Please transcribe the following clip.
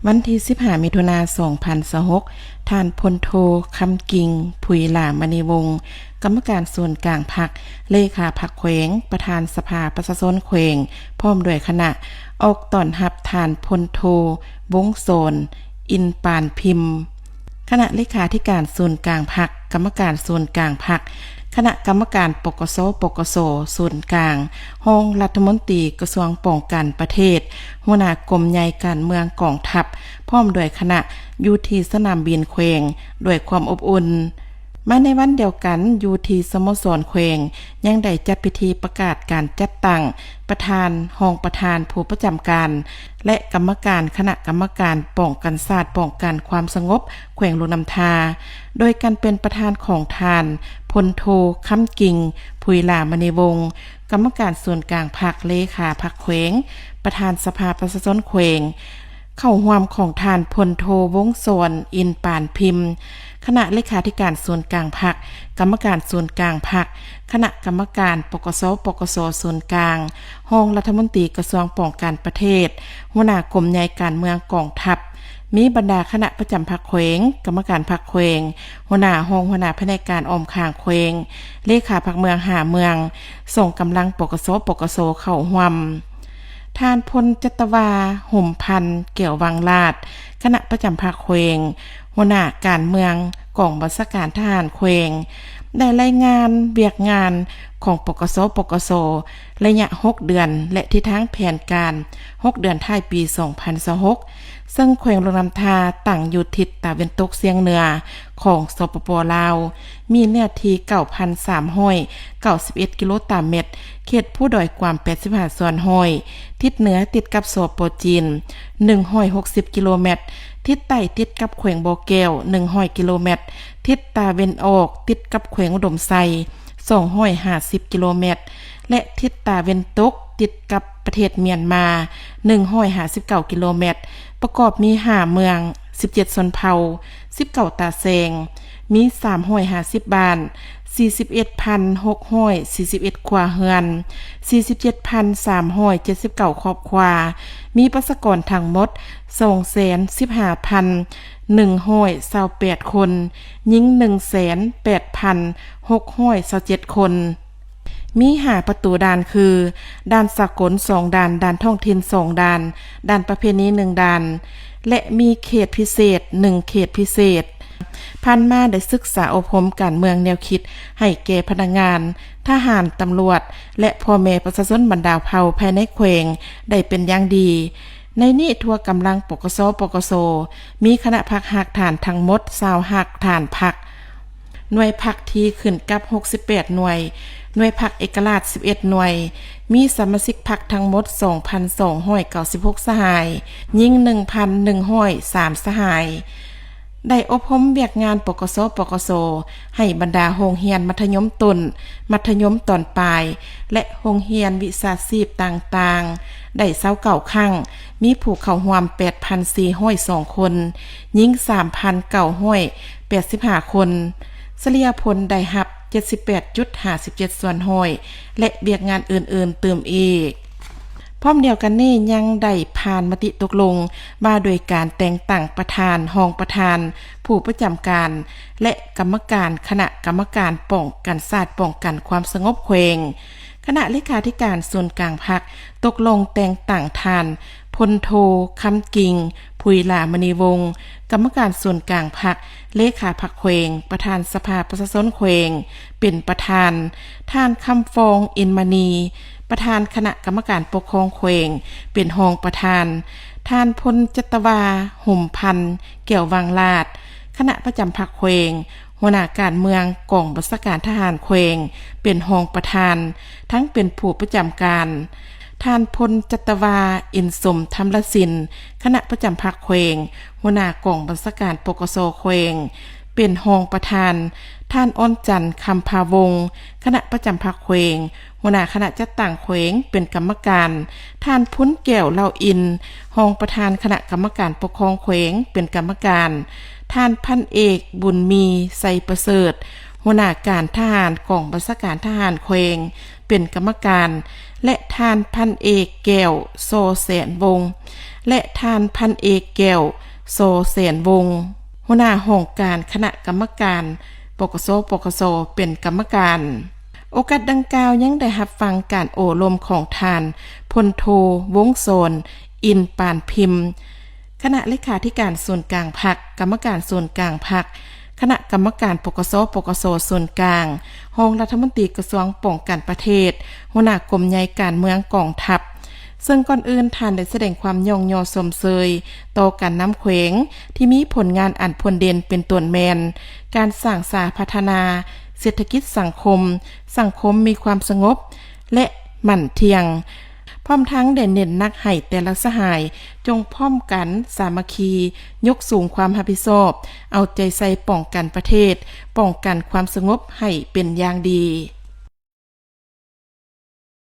วันที่15มิถุนายน2026ท่านพลโทคำกิ่งผุยหลามณีวงศ์กรรมการส่วนกลางพรรคเลขาพรรคแขวงประธานสภาประชาชนแขวงพร้อมด้วยคณะออกต้อนรับท่านพลโทวงศ์โสนอินปานพิมพ์คณะเลขาธิการส่วนกลางพรรคกรรมการส่วนกลางพรรคคณะกรรมการปกสปกสส่วนกลางห้องรัฐมนตรีกระทรวงป้องกันประเทศหัวหน้ากรมใหญ่การเมืองกองทัพพร้อมด้วยคณะอยู่ที่สนามบินแขวงด้วยความอบอุ่นมาในวันเดียวกันอยู่ที่สโมสรแขวงยังได้จัดพิธีประกาศการจัดตั้งประธานรองประธานผู้ประจำการและกรรมการคณะกรรมการป้องกันศาสตร์ป้องกันความสงบแขวงหลวงน้ำทาโดยการเป็นประธานของทานพลโทคำกิ่งผุยหลามณีวงศ์กรรมการส่วนกลางพรรคเลขาพรรคแขวงประธานสภาประชาชนแขวงเข้าร่วมของทานพลโทวงศ์โสนอินปานพิมพ์คณะเลขาธิการส่วนกลางพรรคกรรมการส่วนกลางพรรคคณะกรรมการปกสปกสส่วนกลางห้องรัฐมนตรีกระทรวงป้องกันประเทศหัวหน้ากรมใหญ่การเมืองกองทัพมีบรรดาคณะประจำพรรคแขวงกรรมการพรรคแขวงหัวหน้าห้องหัวหน้าแผนกการอ้อมข้างแขวงเลขาพรรคเมืองหาเมืองส่งกำลังปกสปกสเข้าร่วมท่านพลจัตวาห่มพันธ์เกี่ยววังลาดคณะประจำพรรคแขวงหัวหน้าการเมืองกองบัญชาการทหารแขวงได้รายงานเบียกงานของปกสปกสระยะ6เดือนและทิศทางแผนการ6เดือนท้ายปี2026ซึ่งแขวงหลวงน้ำทาตั้งอยู่ทิศตะวันตกเฉียงเหนือของสปป.ลาวมีเนื้อที่ 9,391 กิโลเมตรเขตผู้ดอยความ85ส่วนห้อยทิศเหนือติดกับสปป.จีน160กิโลเมตรทิศใต้ติดกับแขวงบ่อแก้ว100กิโลเมตรทิศตะวันออกติดกับแขวงอุดมไซ250กิโลเมตรและทิศตะวันตกติดกับประเทศเมียนมา159กิโลเมตรประกอบมี5เมือง17ชนเผ่า19ตาแซงมี350บ้าน41,641 ครัวเรือน47,379 ครอบครัวมีประชากรทั้งหมด215,128 คนหญิง 108,627 คนมี5ประตูด่านคือด่านสากล2ด่านด่านท้องถิ่น2ด่านด่านประเพณี1ด่านและมีเขตพิเศษ1เขตพิเศษผ่านมาได้ศึกษาอบรมการเมืองแนวคิดให้แก่พนักงานทหารตำรวจและพ่อแม่ประชาชนบรรดาเผ่าภายในแขวงได้เป็นอย่างดีในนี้ทั่วกำลังปกสปกสมีคณะพักหักฐานทั้งหมด20หักฐานพักหน่วยพักที่ขึ้นกับ68หน่วยพักเอกราช11หน่วยมีสมาชิกพักทั้งหมด 2,296 สหายหญิง 1,103 สหายได้อบรมเวียกงานปกสปกสให้บรรดาโรงเรียนมัธยมต้นมัธยมตอนปลายและโรงเรียนวิชาชีพต่างๆได้29ครั้งมีผู้เข้าร่วม 8,402 คนหญิง 3,985 คนเฉลี่ยผลได้รับ 78.57 ส่วนห้อยและเบียกงานอื่นๆเติมอีกพร้อมเดียวกันนี้ยังได้ผ่านมติตกลงว่าโดยการแต่งตั้งประธานรองประธานผู้ประจำการและกรรมการคณะกรรมการป้องกันศาสตร์ป้องกันความสงบแขวงคณะเลขาธิการส่วนกลางพรรคตกลงแต่งตั้งทานพลโทคำกิ่งผุยหลามณีวงศ์กรรมการส่วนกลางพรรคเลขาพรรคแขวงประธานสภาประชาชนแขวงเป็นประธานท่านคำฟองอินมณีประธานคณะกรรมการปกครองแขวงเป็นรองประธานท่านพลจัตวาห่มพันธ์เกี่ยววังลาดคณะประจำพรรคแขวงหัวหน้าการเมืองกองบัญชาการทหารแขวงเป็นรองประธานทั้งเป็นผู้ประจำการท่านพลจัตวาอินสมธรรมศิลป์คณะประจำพรรคแขวงหัวหน้ากองบัญชาการปกสแขวงเป็นรองประธานท่านอ้อนจันทร์คำภาวงศ์คณะประจำพรรคแขวงหัวหน้าคณะจัดตั้งแขวงเป็นกรรมการท่านพุ้นแก้วเล่าอินรองประธานคณะกรรมการปกครองแขวงเป็นกรรมการท่านพันเอกบุญมีไสประเสริฐ หัวหน้าการทหารกองบัญชาการทหารแขวงเป็นกรรมการและท่านพันเอกแก้วโซแสนวงศ์และท่านพันเอกแก้วโซแสนวงศ์หัวหน้าห้องการคณะกรรมการปกสเป็นกรรมการโอกาสดังกล่าวยังได้รับฟังการโอลมของท่านพลโทวงศ์โสนอินปานพิมพ์คณะเลขาธิการส่วนกลางพรรคกรรมการส่วนกลางพรรคคณะกรรมการปกสส่วนกลางรองรัฐมนตรีกระทรวงป้องกันประเทศหัวหน้ากรมใหญ่การเมืองกองทัพซึ่งก่อนอื่นท่านได้แสดงความย่องยอสมเสยต่อการนำแขวงที่มีผลงานอันพลเด่นเป็นต้นแมนการสร้างสาพัฒนาเศรษฐกิจสังคมมีความสงบและมั่นเที่ยงพร้อมทั้งได้เน้นนักให้แต่ละสหายจงพร้อมกันสามัคคียกสูงความรับผิดชอบเอาใจใส่ป้องกันประเทศป้องกันความสงบให้เป็นอย่างดี